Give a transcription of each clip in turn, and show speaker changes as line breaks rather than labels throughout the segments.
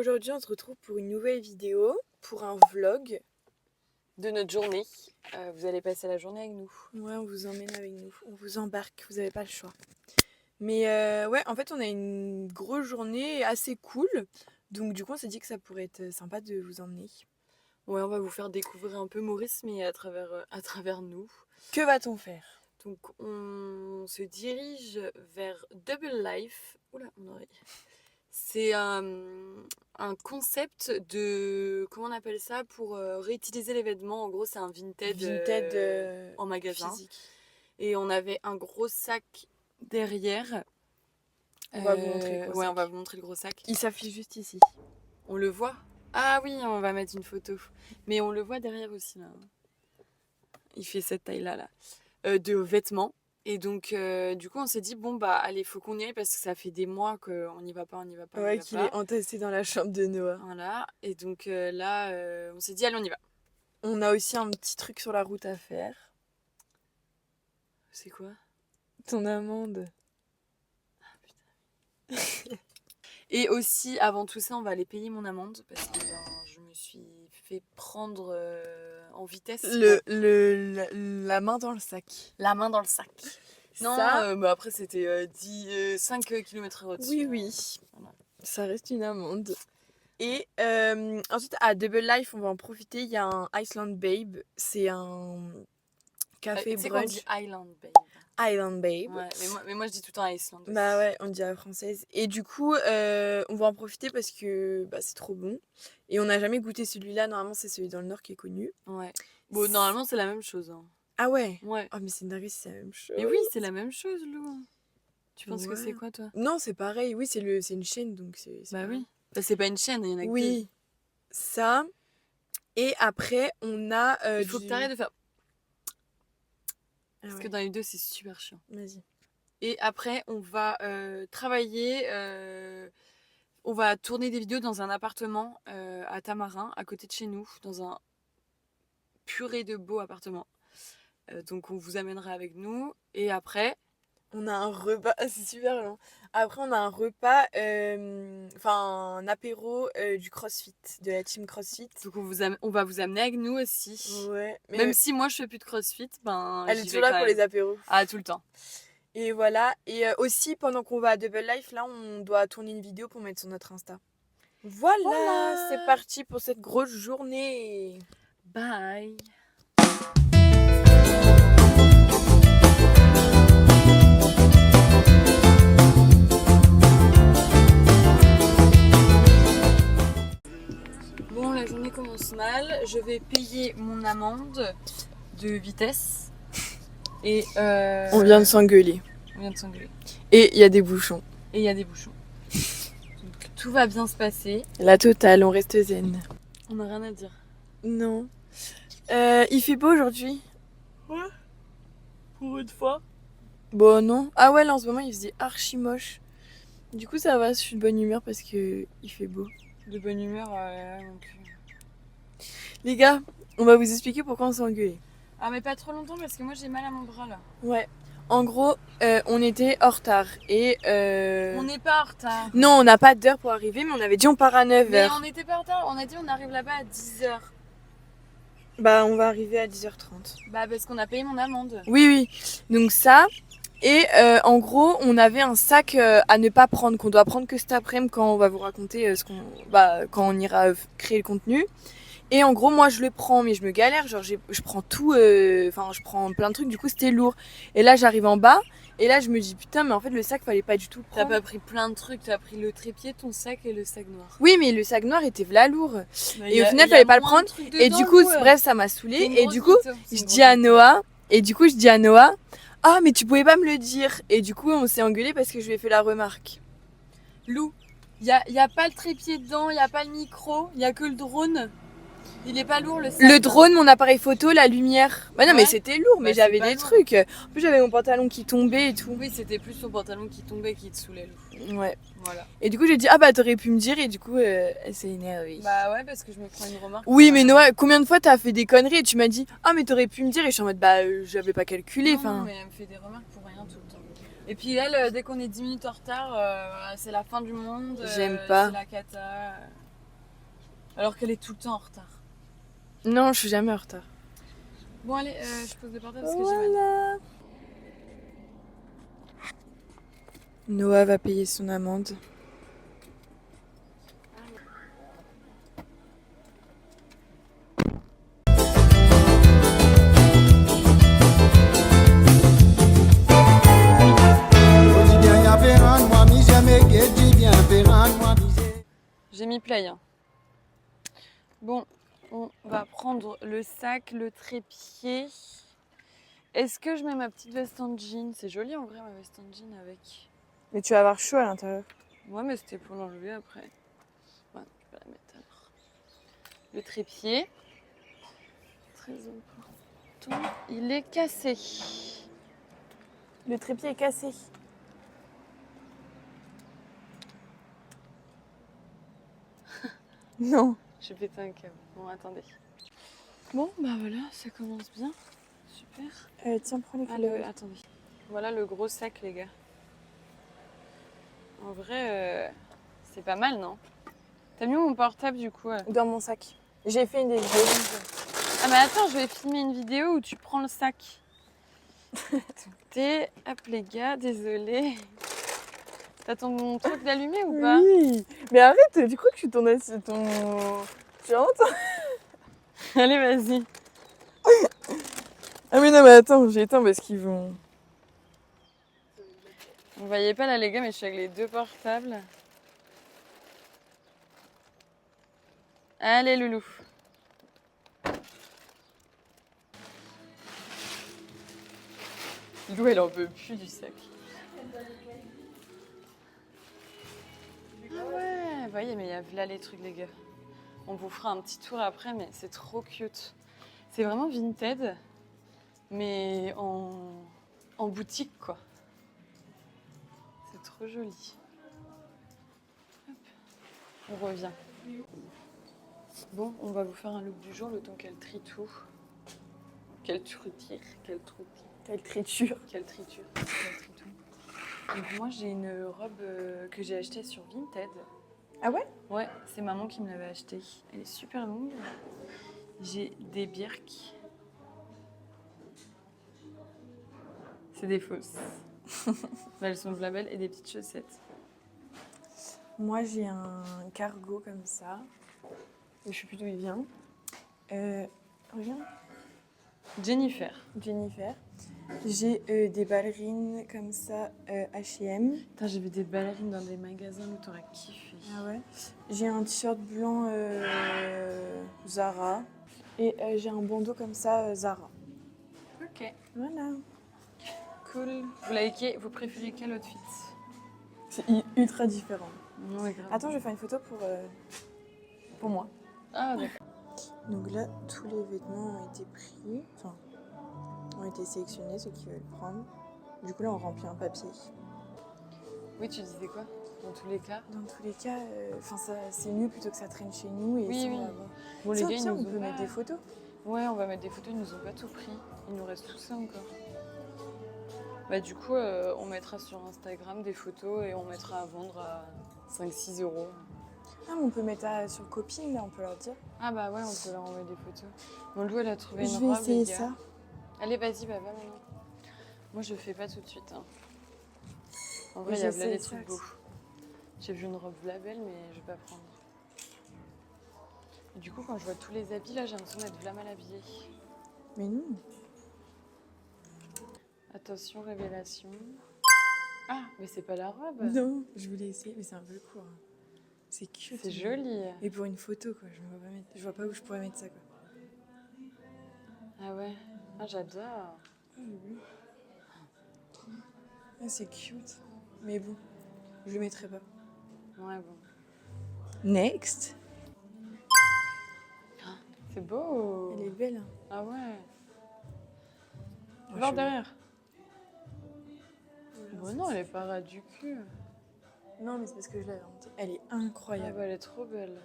Aujourd'hui, on se retrouve pour une nouvelle vidéo, pour un vlog
de notre journée. Vous allez passer la journée avec nous.
Ouais, on vous emmène avec nous, on vous embarque, vous n'avez pas le choix. Mais ouais, en fait, on a une grosse journée assez cool, donc du coup, on s'est dit que ça pourrait être sympa de vous emmener.
Ouais, on va vous faire découvrir un peu Maurice, mais à travers nous.
Que va-t-on faire?
Donc, on se dirige vers Double Life. Oula, mon oreille. C'est un concept de... Comment on appelle ça? Pour réutiliser les vêtements. En gros, c'est un Vinted en magasin.
Physique.
Et on avait un gros sac derrière.
On va vous montrer le gros
Ouais,
sac.
on va vous montrer le gros sac.
Il s'affiche juste ici.
On le voit? Ah oui, on va mettre une photo. Mais on le voit derrière aussi, là. Il fait cette taille-là, là. De vêtements. Et donc, du coup, on s'est dit, bon, bah, allez, faut qu'on y aille parce que ça fait des mois qu'on n'y va pas, on n'y va pas,
Ouais, qu'il est entassé dans la chambre de Noah.
Voilà. Et donc, là, on s'est dit, allez, on y va.
On a aussi un petit truc sur la route à faire.
C'est quoi?
Ton amende.
Ah, putain. Et aussi, avant tout ça, on va aller payer mon amende parce que je me suis fait prendre en vitesse.
La main dans le sac.
La main dans le sac. Non,
Ça,
bah après c'était 5 km/h au-dessus.
oui.
Voilà.
Ça reste une amende. Et ensuite, à Double Life, on va en profiter. Il y a un Iceland Babe. C'est un café
Tu sais qu'on
brunch.
dit Island Babe.
Island Babe.
Ouais, mais moi je dis tout le temps Iceland aussi.
Bah ouais, on dit à la française. Et du coup, on va en profiter parce que bah, c'est trop bon. Et on n'a jamais goûté celui-là. Normalement, c'est celui dans le Nord qui est connu.
Ouais. Bon, normalement c'est la même chose. Hein.
Ah ouais?
Ouais.
Oh, mais c'est une dinguerie, c'est la même chose.
Mais oui, c'est la même chose, Lou. Tu penses que
Ouais.
c'est quoi, toi?
Non, c'est pareil. Oui, c'est une chaîne, donc c'est
Bah
pareil.
oui. Bah, c'est pas une chaîne, il y en a que deux.
Oui, ça. Et après, on a
Il faut que t'arrêtes de faire...
Ah
Parce
ouais.
que dans les deux, c'est super chiant.
Vas-y.
Et après, on va travailler... On va tourner des vidéos dans un appartement à Tamarin, à côté de chez nous, dans un purée de beaux appartements. Donc on vous amènera avec nous. Et après...
On a un repas, c'est super long. Après, on a un repas, enfin un apéro du CrossFit, de la team CrossFit.
Donc on va vous amener avec nous aussi.
Ouais. Mais
Même si moi je fais plus de CrossFit, ben
elle est toujours là pour les apéros.
Ah, tout le temps.
Et voilà. Et aussi, pendant qu'on va à Double Life, là, on doit tourner une vidéo pour mettre sur notre Insta. Voilà. C'est parti pour cette grosse journée.
Bye. Bon, la journée commence mal. Je vais payer mon amende de vitesse. Et
On vient de s'engueuler. Et il y a des bouchons.
Et il y a des bouchons. Donc, tout va bien se passer.
La totale, on reste zen.
On n'a rien à dire.
Non. Il fait beau aujourd'hui?
Ouais. Pour une fois.
Bon, non. Ah ouais, là en ce moment il faisait archi moche. Du coup, ça va, je suis de bonne humeur parce que il fait beau.
De bonne humeur, donc...
Les gars, on va vous expliquer pourquoi on s'est engueulé.
Ah, mais pas trop longtemps parce que moi j'ai mal à mon bras là.
Ouais. En gros, on était en retard et
On n'est pas en retard.
non, on n'a pas d'heure pour arriver, mais on avait dit on part à 9h.
Mais on n'était pas en retard, on a dit on arrive là-bas à 10h.
Bah, on va arriver à 10h30.
Bah, parce qu'on a payé mon amende.
Oui, oui. Donc ça. Et en gros, on avait un sac à ne pas prendre, qu'on doit prendre que cet après-midi quand on va vous raconter quand on ira créer le contenu. Et en gros, moi je le prends, mais je me galère, genre je prends tout, je prends plein de trucs, du coup c'était lourd. Et là j'arrive en bas, et là je me dis putain, mais en fait le sac fallait pas du tout le
T'as
prendre.
pas pris plein de trucs, t'as pris le trépied, ton sac et le sac noir.
Oui, mais le sac noir était v'là lourd.
Bah,
Et au final fallait pas le prendre. Et du coup, bref, ça m'a
C'est
saoulée.
une
Et
grosse
du coup,
mytho, c'est
je
une
dis
grosse
à
mytho.
Noah, ah mais tu pouvais pas me le dire. Et du coup on s'est engueulé parce que je lui ai fait la remarque.
Lou, y a pas le trépied dedans, y a pas le micro, y a que le drone. Il est pas lourd le sac.
Le drone, mon appareil photo, la lumière. Bah non,
Ouais.
mais c'était lourd, mais
Bah,
j'avais
c'est pas
des
lourd.
trucs. En plus, j'avais mon pantalon qui tombait et tout.
Oui, c'était plus ton pantalon qui tombait qui te saoulait, Lou.
Ouais.
Voilà.
Et du coup, j'ai dit, ah bah t'aurais pu me dire, et du coup, elle s'est énervée.
Bah ouais, parce que je me prends une remarque.
Oui, mais Noah, combien de fois t'as fait des conneries et tu m'as dit, ah mais t'aurais pu me dire, et je suis en mode, bah j'avais pas calculé.
Non, mais elle me fait des remarques pour rien tout le temps. Et puis elle, dès qu'on est 10 minutes en retard, c'est la fin du monde.
J'aime pas.
C'est la cata. Alors qu'elle est tout le temps en retard.
Non, je suis jamais en retard.
Bon allez, je pose le portable parce que j'ai mal.
Voilà. Noah va payer son amende.
J'ai mis play. Hein. Bon, on va prendre le sac, le trépied. Est-ce que je mets ma petite veste en jean? C'est joli en vrai ma veste en jean avec.
Mais tu vas avoir chaud à l'intérieur.
Ouais, mais c'était pour l'enlever après. Ouais, je vais la mettre alors. Le trépied. Très important. Il est cassé.
Le trépied est cassé. Non.
J'ai pété un câble. Bon, attendez. Bon, bah voilà, ça commence bien. Super.
Tiens, prends les
Ah,
couleurs.
attendez. Voilà le gros sac, les gars. En vrai, c'est pas mal, non? T'as mis mon portable, du coup?
Dans mon sac. J'ai fait une vidéo.
Ah, mais attends, je vais filmer une vidéo où tu prends le sac. Hop, les gars, désolée. T'as ton truc d'allumé ou pas?
Oui. Mais arrête, tu crois que je suis ton... Tu rentres?
Allez, vas-y.
Ah mais non, mais attends, j'ai éteint parce qu'ils vont...
Vous voyez pas là, les gars, mais je suis avec les deux portables. Allez, loulou. Lou, elle en peut plus du sac. Ah ouais, vous voyez, mais il y a là les trucs, les gars. On vous fera un petit tour après, mais c'est trop cute. C'est vraiment Vinted, mais en boutique, quoi. C'est trop joli. Hop. On revient. Bon, on va vous faire un look du jour, le temps qu'elle trie tout. Qu'elle triture.
Quelle triture.
Qu'elle triture. Qu'elle trie tout. Donc moi, j'ai une robe que j'ai achetée sur Vinted.
Ah ouais?
Ouais, c'est maman qui me l'avait achetée. Elle est super longue. J'ai des birks. C'est des fausses. Mais elles sont blabelles et des petites chaussettes.
Moi, j'ai un cargo comme ça. Je sais plus d'où il vient. Regarde.
Jennifer.
Jennifer. J'ai des ballerines comme ça, H&M.
Putain, j'ai vu des ballerines dans des magasins où t'aurais kiffé.
Ah ouais. J'ai un t-shirt blanc Zara. Et j'ai un bandeau comme ça, Zara.
Ok.
Voilà.
Cool. Vous préférez quel outfit?
C'est ultra différent.
Ouais, grave.
Attends, je vais faire une photo pour moi.
Ah, d'accord.
Donc là, tous les vêtements ont été pris, enfin, ont été sélectionnés, ceux qui veulent prendre. Du coup, là, on remplit un papier.
Oui, tu disais quoi? Dans tous les cas?
Dans tous les cas, c'est mieux plutôt que ça traîne chez nous. Et
Oui,
ça,
oui.
on va voir.
Bon, les
Tiens,
gars, ils
tiens,
nous
on
ont
peut
pas...
mettre des photos.
Ouais, on va mettre des photos, ils nous ont pas tout pris. Il nous reste tout ça encore. Bah du coup, on mettra sur Instagram des photos et on mettra à vendre à 5-6 euros.
Ah, mais on peut mettre sur copine, là, on peut leur dire.
Ah bah ouais, on peut leur envoyer des photos. Bon, Lou, elle a trouvé une
Je
robe,
vais essayer
les gars.
ça.
Allez, vas-y, bah va maintenant. Moi, je fais pas tout de suite. Hein. En vrai, il y a là des trucs beaux. J'ai vu une robe belle, mais je vais pas prendre. Et du coup, quand je vois tous les habits, là, j'ai l'impression d'être vraiment mal habillée.
Mais non.
Attention, révélation. Ah, mais c'est pas la robe.
Non, je voulais essayer, mais c'est un peu court. C'est cute.
C'est joli.
Et pour une photo, quoi, je vois pas où je pourrais mettre ça, quoi.
Ah ouais, ah, j'adore.
Ah, c'est cute. Mais bon, je le mettrai pas.
Ouais, bon.
Next.
C'est beau.
Elle est belle. Hein.
Ah ouais. Tu
Moi,
vois
je-
derrière. Bon, non, elle est pas ras du cul.
Non, mais c'est parce que je l'avais en tête. Elle est
Ah
incroyable.
bah, elle est trop belle.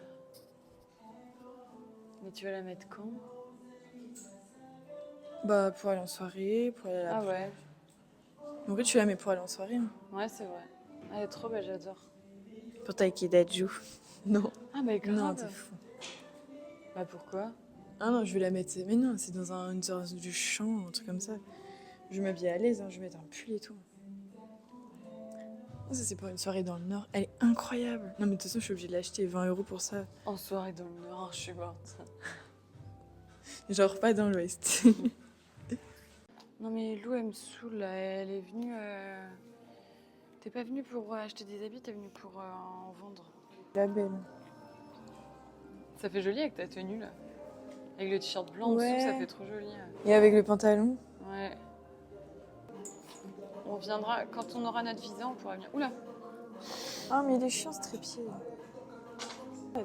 Mais tu vas la mettre quand?
Bah, pour aller en soirée, pour aller à la
Ah
plage.
ouais.
En fait, tu la mets pour aller en soirée. Hein.
Ouais, c'est vrai. Elle est trop belle, j'adore.
Pour Taiki Dajou. Non.
Ah bah grave.
Non, t'es fou.
Bah pourquoi?
Ah non, je vais la mettre. Mais non, c'est dans une sorte du champ, un truc comme ça. Je vais m'habiller à l'aise, hein, je vais mettre un pull et tout. Ça, c'est pour une soirée dans le Nord. Elle est incroyable. Non, mais de toute façon, je suis obligée de l'acheter 20 € pour ça.
En soirée dans le Nord, je suis morte.
Genre pas dans l'Ouest.
Non mais Lou, elle me saoule, là. Elle est venue... T'es pas venue pour acheter des habits, t'es venue pour en vendre.
La belle.
Ça fait joli avec ta tenue, là. Avec le t-shirt blanc en
Ouais.
dessous, ça fait trop joli.
Et avec le pantalon.
Ouais. On viendra, quand on aura notre visa, on pourra venir. Oula!
Ah, mais il est chiant ce trépied.
Non,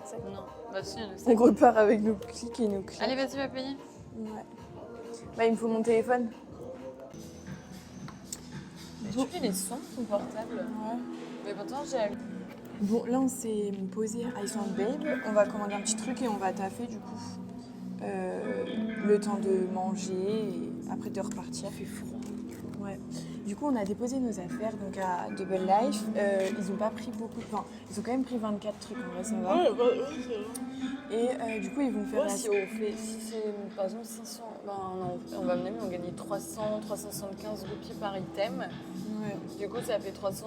bah si, elle le
On
sait.
repart avec nos clics et nos clics.
Allez, vas-y, va payer.
Ouais. Bah, il me faut mon téléphone.
Mais tu fais les sons, ton portable.
Ouais.
Mais pourtant, j'ai...
Bon, là, on s'est posé à Iceland Babe. On va commander un petit truc et on va taffer, du coup. Le temps de manger et après de repartir. Il fait froid. Ouais. Du coup, on a déposé nos affaires donc à Double Life. Ils ont pas pris beaucoup. Enfin, ils ont quand même pris 24 trucs, en vrai, ça va. Et du coup, ils vont faire la...
Si c'est par exemple 500, ben, on va mener, on gagne 375 roupies par item.
Ouais.
Du coup, ça fait 300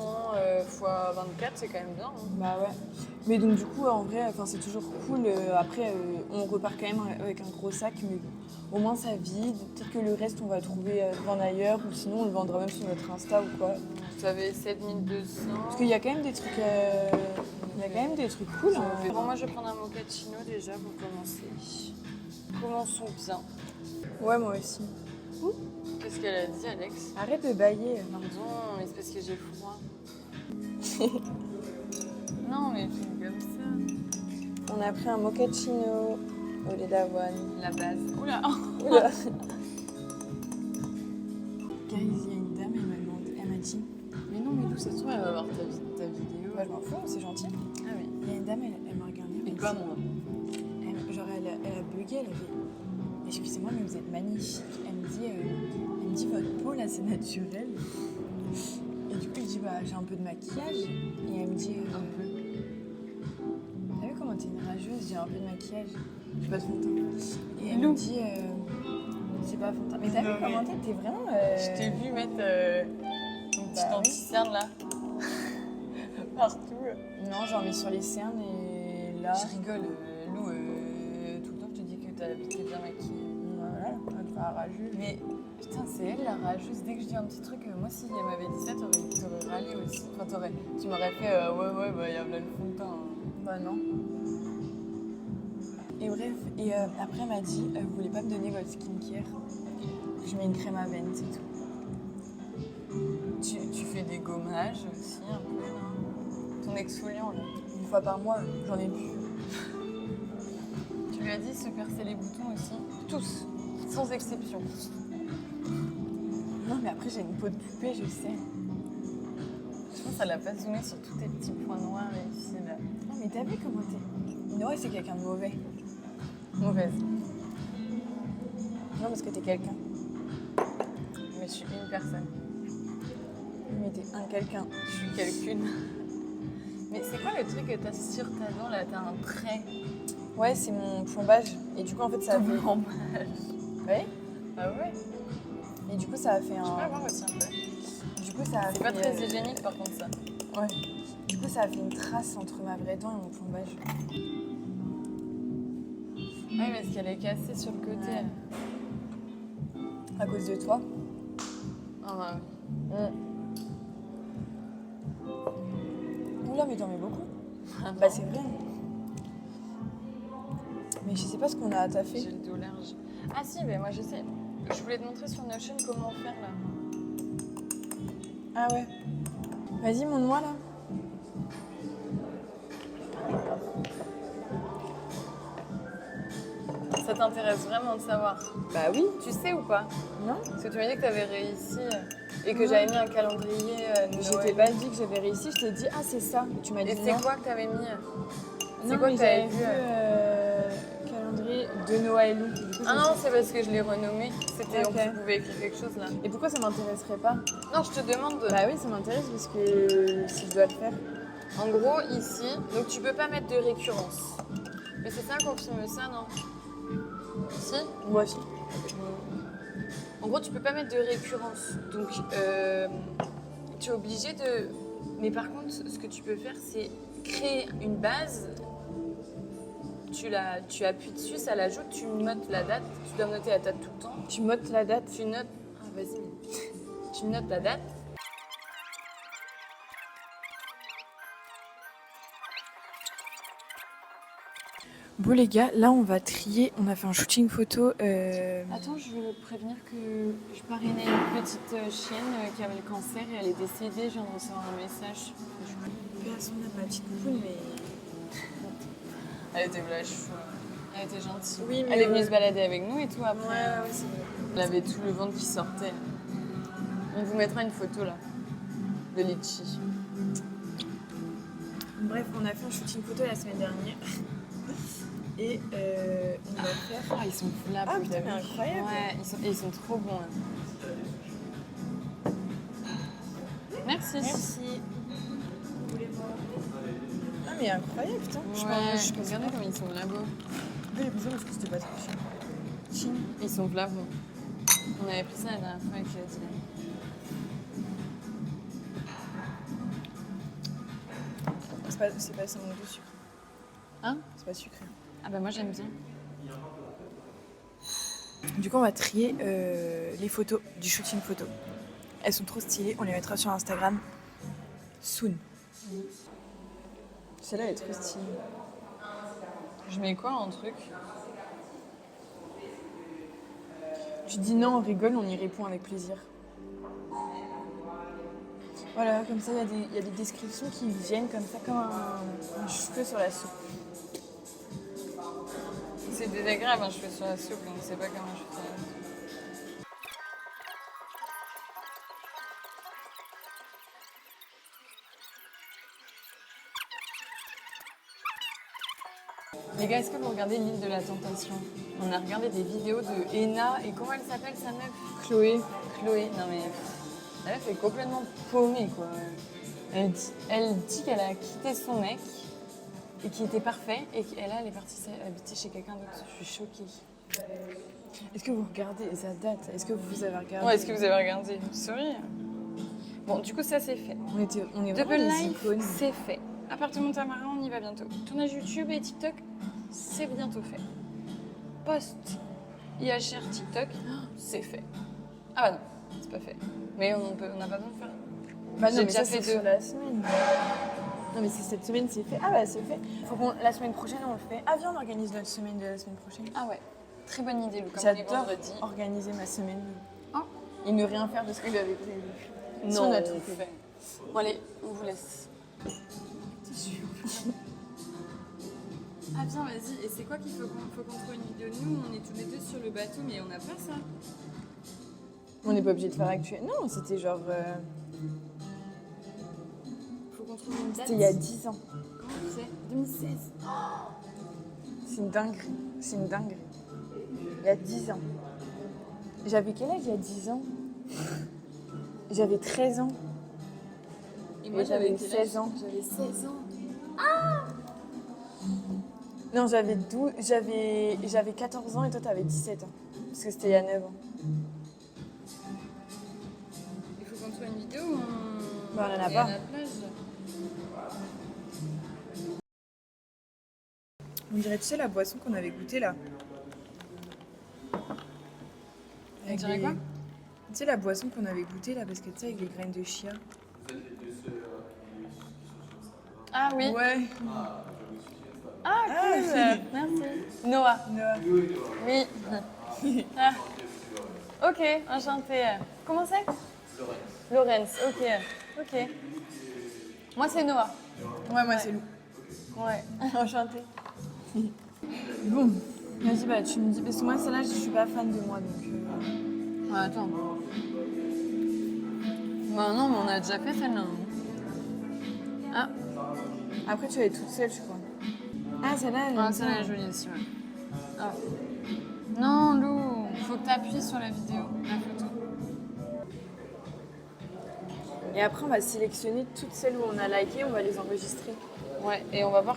fois 24, c'est quand même bien. Hein.
Bah ouais. Mais donc du coup, en vrai, c'est toujours cool. Après, on repart quand même avec un gros sac, mais au moins ça vide. Peut-être que le reste, on va le trouver vendre ailleurs, ou sinon on le vendra même sur notre Insta ou quoi.
Vous avez 7200.
Parce qu'il y a quand même des trucs, il y a quand même des trucs cool. Hein.
Bon, moi, je vais prendre un mochaccino déjà pour commencer. Commençons bien.
Ouais, moi aussi.
Qu'est-ce qu'elle a dit, Alex?
Arrête de bailler.
Pardon, mais c'est parce que j'ai froid. Non, mais fais comme ça.
On a pris un mochaccino au lait d'avoine.
La base. Oula!
Oula. Guys, il y a une dame, elle m'a dit.
Mais non, mais d'où ça se trouve, elle va voir ta vidéo.
Bah, je m'en fous, c'est gentil.
Ah oui.
Il y a une dame, elle m'a regardée.
Et quoi, moi?
Elle a bugué, elle a fait excusez-moi, mais vous êtes magnifique. Elle me dit votre peau là, c'est naturel. Et du coup, je dis bah j'ai un peu de maquillage. Et elle me dit
Un peu.
t'as vu comment t'es une rageuse? J'ai un peu de maquillage. J'ai pas de fond de teint. Et elle
Lou.
me dit c'est pas fond de teint. Mais t'as vu comment t'es vraiment.
Je t'ai vu mettre ton petit
Bah oui.
anti-cerne là. Partout.
Non, j'en mets sur les cernes et là.
Je rigole, Lou. Tout le temps, je te dis que t'es bien maquillée.
Voilà, elle fait rageuse.
Mais putain, c'est elle la rageuse. Dès que je dis un petit truc, moi si elle m'avait dit ça, t'aurais râlé aussi. Enfin, tu m'aurais fait ouais, bah y a plein de fond de teint. Hein.
Bah non. Et bref, après elle m'a dit, vous voulez pas me donner votre skincare? Je mets une crème à veine, c'est tout.
Tu fais des gommages aussi un peu là. Ton exfoliant là.
Une fois par mois, j'en ai plus.
Tu lui as dit se percer les boutons aussi? Tous, sans exception.
Non mais après j'ai une peau de poupée, je sais.
Je pense qu'elle a pas zoomé sur tous tes petits points noirs ici là.
Non mais t'as vu comment t'es... Noé c'est quelqu'un de mauvais.
Mauvaise.
Non parce que t'es quelqu'un.
Mais je suis une personne.
Mais t'es un quelqu'un.
Je suis quelqu'une. Mais c'est quoi le truc que t'as sur ta dent là? T'as un trait.
Ouais c'est mon plombage. Et du coup en fait ça a fait... Ouais.
Ah ouais?
Et du coup ça a fait
Je peux
un...
avoir aussi un peu.
Du coup ça a
C'est
fait...
pas très hygiénique par contre ça.
Ouais. Du coup ça a fait une trace entre ma vraie dent et mon plombage.
Oui, parce qu'elle est cassée sur le côté.
Ouais. À cause de toi.
Ah bah oui.
Oula mais t'en mets beaucoup.
Ah,
Bah c'est vrai. Mais je sais pas ce qu'on a à taffer.
J'ai le dos large. Ah si, mais moi je sais. Je voulais te montrer sur Notion comment faire là.
Ah ouais. Vas-y, montre-moi là.
Ça t'intéresse vraiment de savoir?
Bah oui.
Tu sais ou pas?
Non.
Parce que tu m'as dit que t'avais réussi et que j'avais mis un calendrier de
Je t'ai
Noël.
pas dit que j'avais réussi, je t'ai dit ah c'est ça. Et tu m'as dit
Et c'est
non.
quoi que t'avais mis?
Non,
C'est quoi
mais
que t'avais
j'avais
vu
vu calendrier de Noël. Du coup,
Ah non, c'est parce que je l'ai renommé. C'était
Ok.
on pouvait écrire quelque chose là.
Et pourquoi ça m'intéresserait pas?
Non, je te demande.
Bah oui, ça m'intéresse parce que si je dois le faire.
En gros, ici, donc tu peux pas mettre de récurrence. Mais c'est ça, confirme ça, non? Si.
Moi aussi.
En gros, tu peux pas mettre de récurrence. Donc, tu es obligé de... Mais par contre, ce que tu peux faire, c'est créer une base. Tu appuies dessus, ça l'ajoute, tu notes la date. Tu dois noter la date tout le temps.
Tu notes la date.
Tu notes... Ah, vas-y. Tu notes la date.
Bon les gars, là on va trier, on a fait un shooting photo.
Attends, je veux prévenir que je parrainais une petite chienne qui avait le cancer et elle est décédée. Je viens de recevoir un message.
Personne n'a ma petite poule, mais...
Elle était vache. Elle était gentille.
Oui, mais
elle est venue se balader avec nous et tout après.
Ouais, c'est vrai.
Elle avait tout le ventre qui sortait. On vous mettra une photo là, de Litchi.
Bref, on a fait un shooting photo la semaine dernière. Et on va faire...
Ah, ils sont là.
Ah putain, mais incroyable.
Ouais, ils sont trop bons. Hein. Merci.
Merci. Ah mais incroyable, putain.
Ouais, regardez comme ils sont là beaux.
J'ai besoin parce que c'était pas trop cher.
Ils sont là beaux. On avait pris ça la dernière fois avec Claudine.
C'est pas ça manque de sucre.
Hein?
C'est pas sucré.
Ah bah moi j'aime bien.
Du coup on va trier les photos du shooting photo. Elles sont trop stylées, on les mettra sur Instagram soon. Celle-là elle est trop stylée.
Je mets quoi en truc?
Tu dis non, on rigole, on y répond avec plaisir. Voilà, comme ça il y a des descriptions qui viennent comme ça, comme un cheveu sur la soupe.
C'est désagréable un cheveu sur la soupe, donc c'est pas comme un cheveu sur la soupe. Les gars, est-ce que vous regardez l'île de la Tentation? On a regardé des vidéos de Ena et comment elle s'appelle sa meuf?
Chloé.
Chloé. Non mais la meuf est complètement paumée quoi. Elle dit qu'elle a quitté son mec et qui était parfait et qu'elle elle est partie habiter chez quelqu'un d'autre. Je suis choquée.
Est-ce que vous regardez, et ça date, est-ce que vous avez regardé?
Ouais, est-ce que vous avez regardé? Sorry. Bon, du coup ça c'est fait.
On est
Double
vraiment des
Life,
icônes.
c'est fait. Appartement Tamarin, on y va bientôt. Tournage YouTube et TikTok, c'est bientôt fait. Post IHR TikTok, c'est fait. Ah bah non, c'est pas fait. Mais on n'a pas besoin de faire.
Bah non,
J'ai
mais
déjà
ça,
fait
c'est
deux.
sur la semaine. Non mais c'est cette semaine, c'est fait. Ah bah c'est fait. Faut qu'on la semaine prochaine on le fait. Ah viens, on organise notre semaine de la semaine prochaine.
Ah ouais, très bonne idée, Lou. Comme on est
J'adore
vendredi.
organiser ma semaine.
Oh.
Et ne rien faire de ce que j'avais prévu. Si
Non,
on a tout fait.
Bon allez, on vous laisse.
C'est sûr.
Ah viens, vas-y. Et c'est quoi qu'il faut qu'on trouve une vidéo de nous? On est tous les deux sur le bateau, mais on n'a pas ça.
On n'est pas obligé de faire actuel. Non, c'était genre...
Faut qu'on trouve une date.
C'était il y a 10 ans.
Comment tu sais? 2016.
C'est une dinguerie. C'est une dinguerie. Il y a 10 ans. J'avais quel âge il y a 10 ans? J'avais 13 ans.
Et moi
j'avais
quel âge?
16 ans.
J'avais 16 ans.
Non, j'avais 14 ans et toi t'avais 17 ans. Parce que c'était il y a 9 ans.
Il faut qu'on trouve une vidéo où on...
Bah, on en a
est
pas.
à notre plage.
On dirait, tu sais, la boisson qu'on avait goûtée là.
On dirait quoi?
Tu sais, la boisson qu'on avait goûtée là, parce que tu sais, avec les graines de chia.
Ah oui.
Ouais.
Ah cool. Merci. Noah. Oui. Ah. Ok, enchantée. Comment c'est? Laurence. Ok. Ok. Moi c'est Noah.
Ouais, moi c'est Lou.
Ouais.
Enchantée. Bon, vas-y, bah tu me dis, parce que moi celle-là, je suis pas fan de moi donc.
Attends. Bah non, mais on a déjà fait celle-là. Ah.
Après, tu vas être toute seule, je crois. Ah, celle-là, elle est
Ah, celle-là est jolie aussi, ouais. Ah. Non, Lou, faut que tu appuies sur la vidéo, la photo.
Et après, on va sélectionner toutes celles où on a liké, on va les enregistrer.
Ouais, et on va voir,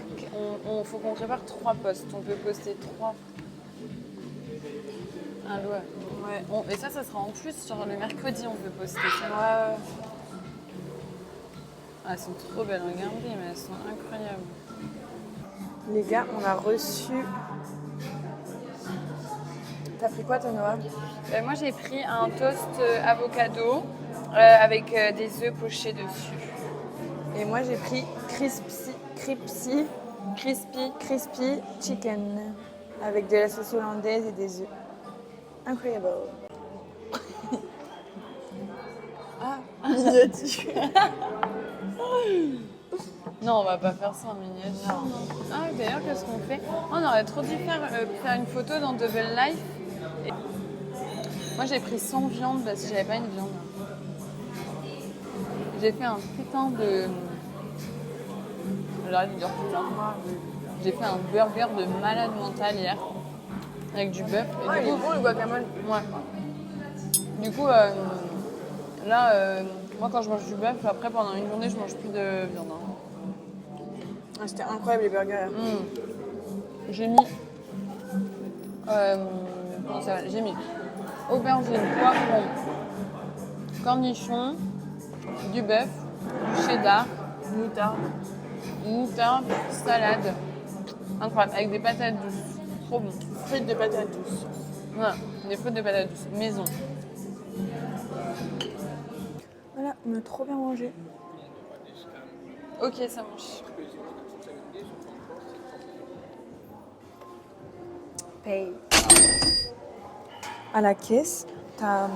faut qu'on prépare 3 posts. On peut poster 3. Un lot.
Ouais.
Bon, et ça sera en plus, genre le mercredi, on peut poster ça.
Ouais.
Ah, elles sont trop belles, regardez, mais elles sont incroyables.
Les gars, on a reçu... T'as pris quoi, toi, Noah?
Moi, j'ai pris un toast avocado avec des œufs pochés dessus.
Et moi, j'ai pris crispy chicken avec de la sauce hollandaise et des œufs. Incroyable. Ah, miniature.
Non, on va pas faire ça en miniature. Ah, d'ailleurs, qu'est-ce qu'on fait? On aurait trop dû faire une photo dans Double Life. Et... Moi, j'ai pris sans viande parce que j'avais pas une viande. J'ai fait un putain de... J'arrête de dire putain. J'ai fait un burger de malade mental hier. Avec du bœuf.
Ah, il est bon, le guacamole.
Ouais. Du coup, moi quand je mange du bœuf, après pendant une journée, je mange plus de viande.
Ah, c'était incroyable, les burgers.
J'ai mis... comment ça va? J'ai mis aubergine, poivron, cornichons, du bœuf, du cheddar, moutarde, salade. Incroyable, avec des patates douces. Trop bon.
Frites de patates douces.
Voilà, des frites de patates douces, maison.
Voilà, on a trop bien mangé.
Ok, ça marche.
Paye. À la caisse, t'as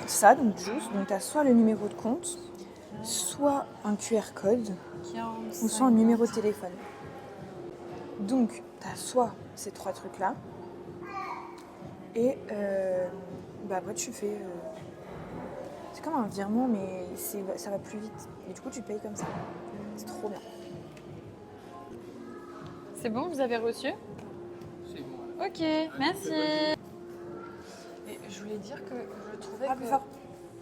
ça, donc juice. Donc t'as soit le numéro de compte, soit un QR code, ou soit un numéro de téléphone. Donc t'as soit ces 3 trucs-là, et après tu fais... c'est comme un virement, mais ça va plus vite. Et du coup, tu payes comme ça. C'est trop bien.
C'est bon, vous avez reçu? C'est bon. Ok, merci. Et je voulais dire que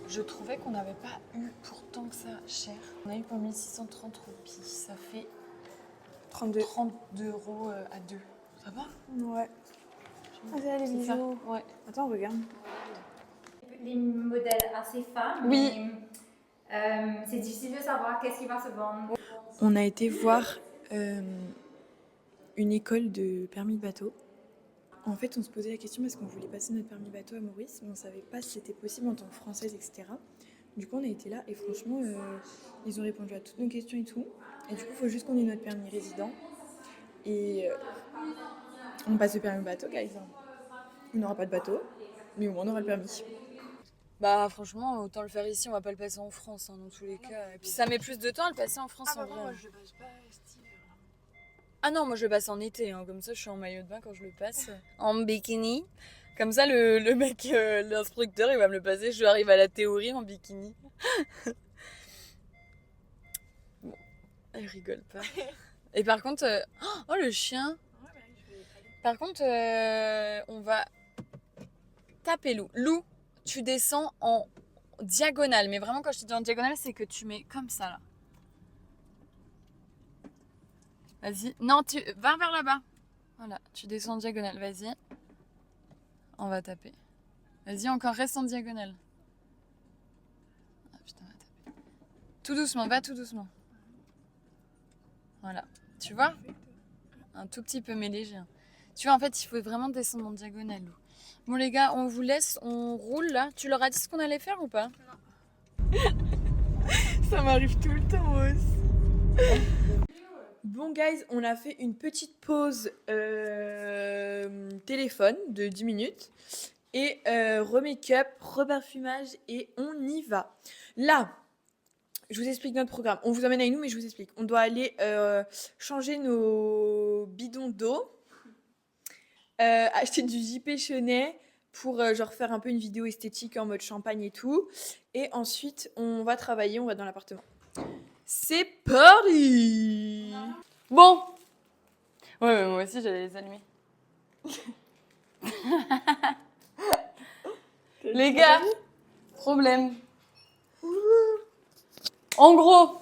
je trouvais qu'on n'avait pas eu pour tant que ça cher. On a eu pour 1630 roupies. Ça fait
32
euros à deux. Ça va?
Ouais. Ah, c'est les bijoux.
Ouais.
Attends, regarde.
Les modèles assez femmes,
oui.
Mais c'est difficile de savoir qu'est-ce qui va se vendre.
On a été voir une école de permis de bateau. En fait, on se posait la question parce qu'on voulait passer notre permis bateau à Maurice, mais on ne savait pas si c'était possible en tant que française, etc. Du coup, on a été là et franchement, ils ont répondu à toutes nos questions et tout. Et du coup, il faut juste qu'on ait notre permis résident. Et on passe le permis bateau, guys. On n'aura pas de bateau, mais au moins on aura le permis.
Bah franchement, autant le faire ici, on va pas le passer en France dans tous les cas. Et puis ça met plus de temps à le passer en France en vrai.
Moi, je le passe pas cet hiver.
Ah non, moi je le passe en été, comme ça je suis en maillot de bain quand je le passe. En bikini. Comme ça le mec, l'instructeur, il va me le passer, je arrive à la théorie en bikini. Bon, elle rigole pas. Et par contre, oh le chien. Par contre, on va taper Lou. Lou, tu descends en diagonale. Mais vraiment, quand je te dis en diagonale, c'est que tu mets comme ça, là. Vas-y. Non, tu vas vers là-bas. Voilà, tu descends en diagonale. Vas-y. On va taper. Vas-y, encore, reste en diagonale. Ah, putain, on va taper. Tout doucement, va tout doucement. Voilà. Tu vois? Un tout petit peu, mais léger. Tu vois, en fait, il faut vraiment descendre en diagonale, Lou. Bon les gars, on vous laisse, on roule là. Tu leur as dit ce qu'on allait faire ou pas?
Non. Ça m'arrive tout le temps aussi. Bon guys, on a fait une petite pause téléphone de 10 minutes. Et remake-up, reparfumage et on y va. Là, je vous explique notre programme. On vous emmène avec nous, mais je vous explique. On doit aller changer nos bidons d'eau. Acheter du JP Chenet pour genre faire un peu une vidéo esthétique en mode champagne et tout. Et ensuite, on va travailler, on va dans l'appartement. C'est parti!
Bon! Ouais, moi aussi j'allais les allumer. Les gars, problème. En gros,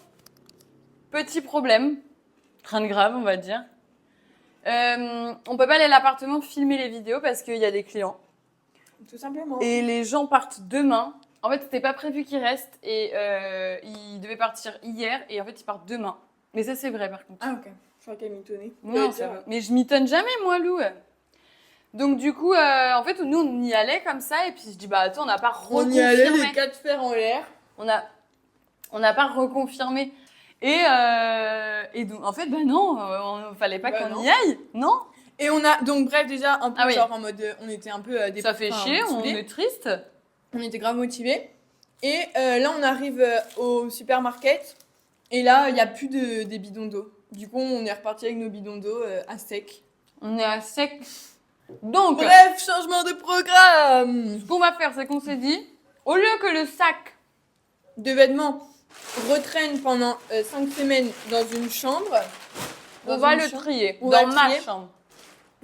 petit problème. Rien de grave, on va dire. On peut pas aller à l'appartement filmer les vidéos parce qu'il y a des clients.
tout simplement.
Et les gens partent demain. En fait, c'était pas prévu qu'ils restent et ils devaient partir hier et en fait, ils partent demain. Mais ça, c'est vrai par contre.
Ah, ok. Je crois qu'elle m'étonnait.
Non, c'est vrai. Mais je m'étonne jamais, moi, Lou. Donc, du coup, en fait, nous, on y allait comme ça et puis je dis, bah attends, on n'a pas
On
reconfirmé.
y allait, les 4 fers en l'air.
On n'a pas reconfirmé. Et donc, en fait, bah non, fallait pas
Bah
qu'on
non.
y aille, non?
Et on a, donc bref, déjà, un peu
Ah oui.
genre en mode, on était un peu
Ça fait chier, on
saoulés.
est triste.
On était grave motivés. Et là, on arrive au supermarket. Et là, il n'y a plus des bidons d'eau. Du coup, on est reparti avec nos bidons d'eau à sec.
On est à sec. Donc,
Bref, changement de programme.
ce qu'on va faire, c'est qu'on s'est dit, au lieu que le sac,
De vêtements retraîne pendant 5 semaines dans une chambre.
on
Dans
va
une
le
chambre.
trier
On va
dans
le
ma
trier.
chambre.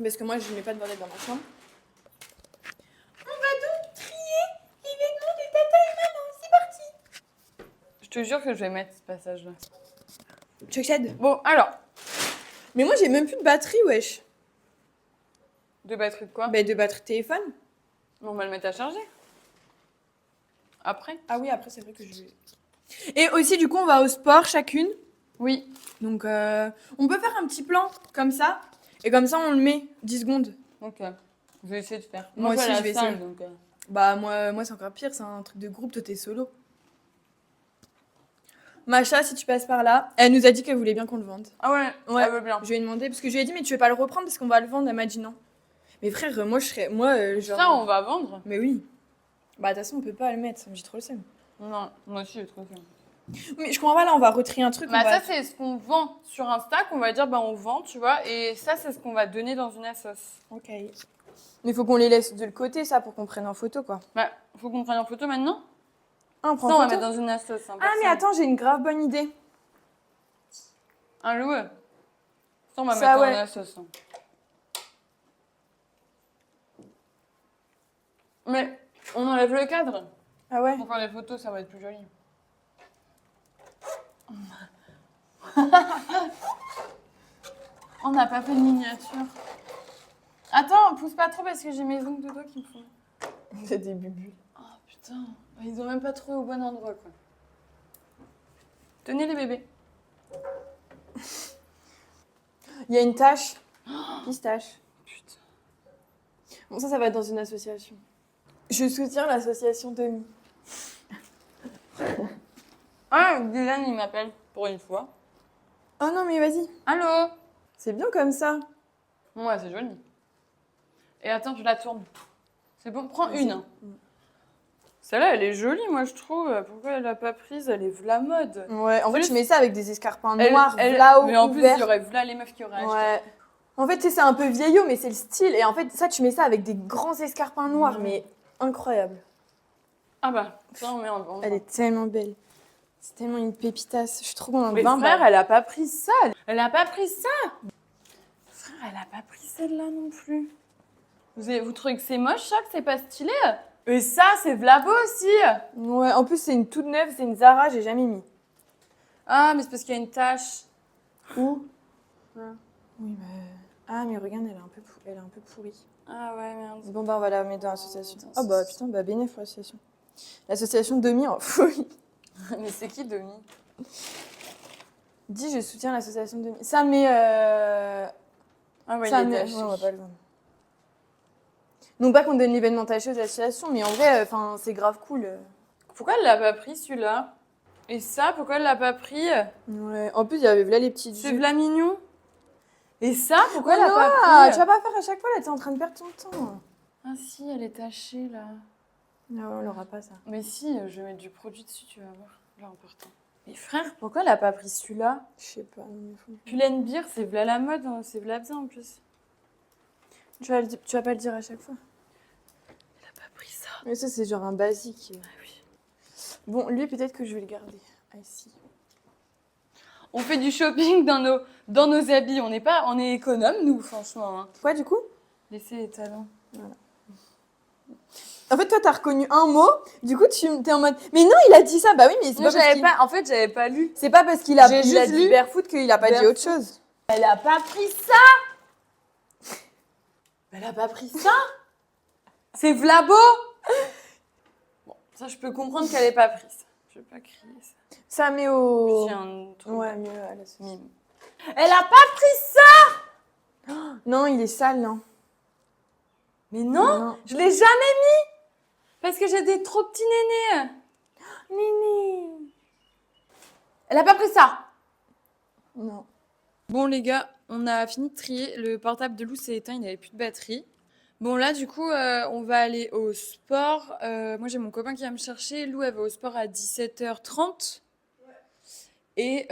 Parce que moi, je ne mets pas de bordel dans ma chambre. On va donc trier les vêtements de tata et maman. C'est parti.
Je te jure que je vais mettre ce passage-là.
Tu veux que j'aide?
Bon, alors,
Mais moi, j'ai même plus de batterie, wesh.
de batterie de quoi?
Bah, de batterie de téléphone.
On va le mettre à charger. Après?
Ah oui, après, c'est vrai que je vais... Et aussi, du coup, on va au sport chacune.
Oui.
Donc, on peut faire un petit plan comme ça. Et comme ça, on le met 10 secondes.
Ok. Je vais essayer de faire.
Moi aussi,
à la
je vais
salle,
essayer.
donc,
Bah, moi c'est encore pire. C'est un truc de groupe. Toi, t'es solo. Macha, si tu passes par là, elle nous a dit qu'elle voulait bien qu'on le vende.
Ah ouais,
Ouais.
elle veut bien.
Je lui ai demandé, parce que je lui ai dit, mais tu veux pas le reprendre parce qu'on va le vendre. Elle m'a dit non. Mais frère, moi, je serais. Moi, genre.
Ça, on va vendre?
Mais oui. Bah, de toute façon, on peut pas le mettre. J'ai trop le seum.
Non, moi aussi, j'ai trop faim.
Mais je comprends pas, là, on va retrier un truc.
Bah,
on va...
ça, c'est ce qu'on vend sur Insta, qu'on va dire, bah, on vend, tu vois. Et ça, c'est ce qu'on va donner dans une assoce.
Ok. Mais faut qu'on les laisse de le côté, ça, pour qu'on prenne en photo, quoi.
Bah, faut qu'on prenne en photo maintenant?
Ah, on prend
Ça,
en
on va
photo.
mettre dans une assoce. Hein,
Ah, mais attends, j'ai une grave bonne idée.
Un loup? Ça, on va
Ça,
mettre
ouais.
dans une assoce. Hein. Mais on enlève le cadre.
Ah ouais?
Pour faire les photos, ça va être plus joli. On n'a pas fait de miniature. Attends, pousse pas trop parce que j'ai mes ongles de doigts qui me font.
C'est des bulles.
Oh putain, ils ont même pas trouvé au bon endroit quoi. Tenez les bébés.
Il y a une tache. Pistache.
Putain.
Bon, ça va être dans une association. Je soutiens l'association Demi.
Ah, Dylan il m'appelle pour une fois.
Oh non, mais vas-y.
Allô?
C'est bien comme ça.
Ouais, c'est joli. Et attends, je la tourne. C'est bon, prends
Vas-y.
une. Hein. Celle-là, elle est jolie, moi, je trouve. Pourquoi elle l'a pas prise? Elle est la mode.
Ouais, en fait,
Plus-
je mets ça avec des escarpins
Elle-
noirs,
elle-
là-haut,
Mais en plus, il
ouverts.
y aurait là les meufs qui auraient acheté.
Ouais. En fait, tu sais, c'est un peu vieillot, mais c'est le style. Et en fait, ça, tu mets ça avec des grands escarpins noirs, mais incroyable.
Ah bah, ça, on met en vente.
Elle est tellement belle. C'est tellement une pépitasse. Je suis trop dans le
Mais
bain.
frère, elle a pas pris ça. Elle a pas pris ça. Frère, elle a pas pris celle-là non plus. Vous trouvez que c'est moche, ça, que c'est pas stylé? Et ça, c'est Vlabo aussi.
Ouais, en plus, c'est une toute neuve, c'est une Zara, j'ai jamais mis.
Ah, mais c'est parce qu'il y a une tache.
Où?
Ouais.
Oui, bah... Ah, mais regarde, elle est un peu pourrie.
Ah ouais, merde.
Bon, bah, on va la mettre dans l'association.
putain,
Oh, bah, putain, bah, bénéf pour l'association. L'association Demi en folie.
Mais c'est qui, Demi?
Dis, je soutiens l'association Demi. Ça met...
Ah ouais,
ça
il est
met...
taché.
Ouais, on va pas le vendre. Non pas qu'on donne l'événement taché aux associations, mais en vrai, enfin, c'est grave cool.
Pourquoi elle l'a pas pris, celui-là? Et ça, pourquoi elle l'a pas pris?
Ouais. En plus, il y avait là les petits
C'est
jeux.
Vla mignon. Et ça, pourquoi elle l'a
Noah,
pas pris?
tu vas pas faire à chaque fois, là, t'es en train de perdre ton temps.
Ah si, elle est tachée, là.
Ah ouais, on l'aura pas, ça.
Mais si, je vais mettre du produit dessus, tu vas voir. Là, en partant. Mais frère, pourquoi elle a pas pris celui-là?
Je sais pas. Mais faut...
Pull Beer, c'est v'là la mode, hein, c'est v'là bien en plus.
tu vas pas le dire à chaque fois.
Elle a pas pris ça.
Mais ça, c'est genre un basique.
Ah oui.
Bon, lui, peut-être que je vais le garder. Ah, si.
On fait du shopping dans nos habits. On est économe, nous, franchement. Hein.
Quoi, du coup?
Laissez les talents.
En fait, toi, t'as reconnu un mot. Du coup, t'es en mode. Mais non, il a dit ça. Bah oui, mais c'est
Moi,
pas parce qu'il...
en fait, j'avais pas lu.
C'est pas parce qu'il a,
J'ai
il a
juste
dit
lu
barefoot qu'il a pas dit autre chose.
Elle a pas pris ça. Elle a pas pris ça. C'est Vlabo. Bon, ça, je peux comprendre qu'elle ait pas pris ça. Je vais pas crier ça.
Ça met au...
J'ai un truc.
Ouais, mieux à la sauce.
Mime. Elle a pas pris ça.
Non, il est sale, non.
Mais non, je l'ai jamais mis. Parce que j'ai des trop petits nénés.
Nini.
Elle a pas pris ça.
Non.
Bon les gars, on a fini de trier. Le portable de Lou s'est éteint, il n'avait plus de batterie. Bon là du coup, on va aller au sport. Moi j'ai mon copain qui va me chercher. Lou elle va au sport à 17h30. Ouais. Et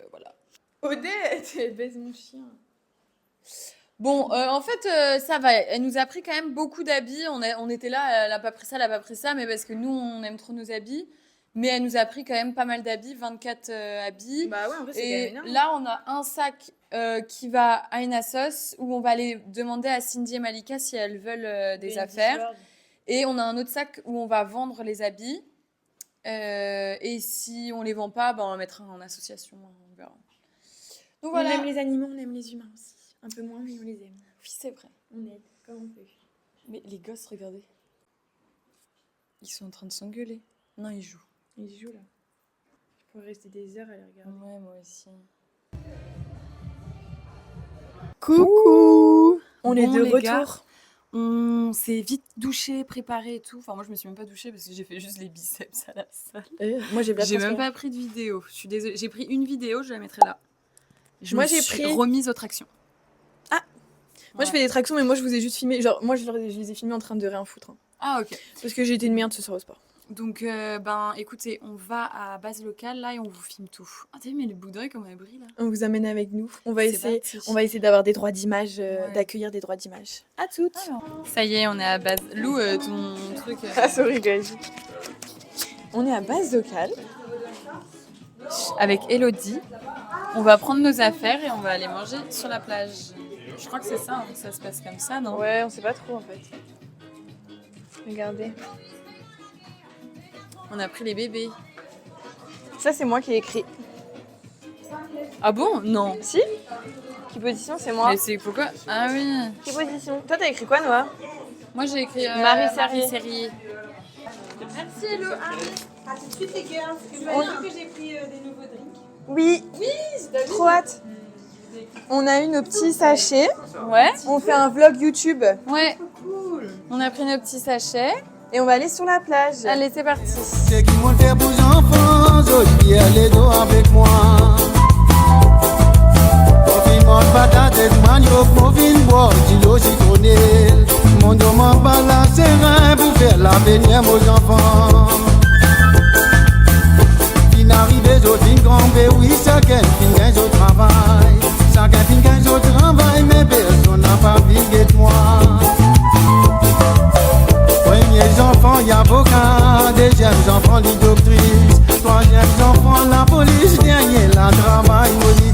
voilà.
Odé, elle baise mon chien.
Bon, en fait, ça va. Elle nous a pris quand même beaucoup d'habits. On était là, elle a pas pris ça, elle a pas pris ça, mais parce que nous, on aime trop nos habits. Mais elle nous a pris quand même pas mal d'habits, 24 habits.
Bah ouais, en vrai, c'est quand même
Et
énorme.
là, on a un sac qui va à une assos où on va aller demander à Cindy et Malika si elles veulent des affaires. Et on a un autre sac où on va vendre les habits. Et si on les vend pas, bah, on les mettra en association. On verra. Donc voilà.
On aime les animaux, on aime les humains aussi. Un peu moins, mais on les aime.
Oui, c'est vrai.
On aide, comme on peut.
Mais les gosses, regardez. Ils sont en train de s'engueuler. Non, ils jouent.
Ils jouent là. Je pourrais rester des heures à les regarder.
Ouais, moi aussi.
Coucou. On est
Bon,
de
les gars,
retour.
on s'est vite douché, préparé et tout. Enfin, moi, je me suis même pas douchée parce que j'ai fait juste les biceps à la salle.
Moi, j'ai
J'ai même pas pris de vidéo. Je suis désolée. J'ai pris une vidéo, je la mettrai là.
Moi,
me
j'ai
suis
pris-
remise aux tractions.
Moi, je fais des tractions, mais moi, je vous ai juste filmé. Genre, moi, je les ai filmés en train de rien foutre. Hein.
Ah, ok.
Parce que j'ai été une merde ce soir au sport.
Donc, ben, écoutez, on va à base locale là et on vous filme tout. Ah, t'as vu, mais le boucle d'oreille, comme elle brille là.
On vous amène avec nous. On va
C'est
essayer.
parti.
On va essayer d'avoir des droits d'image,
Ouais.
d'accueillir des droits d'image. À toutes.
Ça y est, on est à base. Lou, ton truc.
Ah, sorry, guys. On est à base locale.
Avec Elodie. On va prendre nos affaires et on va aller manger sur la plage. Je crois que c'est ça, hein, que ça se passe comme ça, non?
Ouais, on sait pas trop en fait. Regardez.
On a pris les bébés.
Ça, c'est moi qui ai écrit.
Ah bon? Non.
Si? Qui position, c'est moi.
Mais c'est pourquoi? Ah oui.
Qui position? Toi, t'as écrit quoi, Noah?
Moi j'ai écrit
Marie Serrier.
Serrier.
Merci, Hello.
À tout de suite les gars, parce que je vois que j'ai pris des nouveaux drinks.
Oui. Trop hâte. On a eu nos petits sachets.
Ouais.
On fait un vlog YouTube.
Ouais. On a pris nos petits sachets.
Et on va aller sur la plage.
Allez, c'est parti.
C'est qui m'ont fait pour enfants, aujourd'hui elle est dos avec moi. Confinement de patate et de manioc, mon vin bois, kilo citronnelle. Mon dos m'en parle à serein pour faire l'avenir aux enfants. Fin arrivé, au fin grand oui, chacun fin au travail. Chacun fin au travail, mais personne n'a pas vu de moi. Premiers enfants, y avocat, deuxième enfant, les doctrices, troisième enfant, la police, dernier, la travail politique.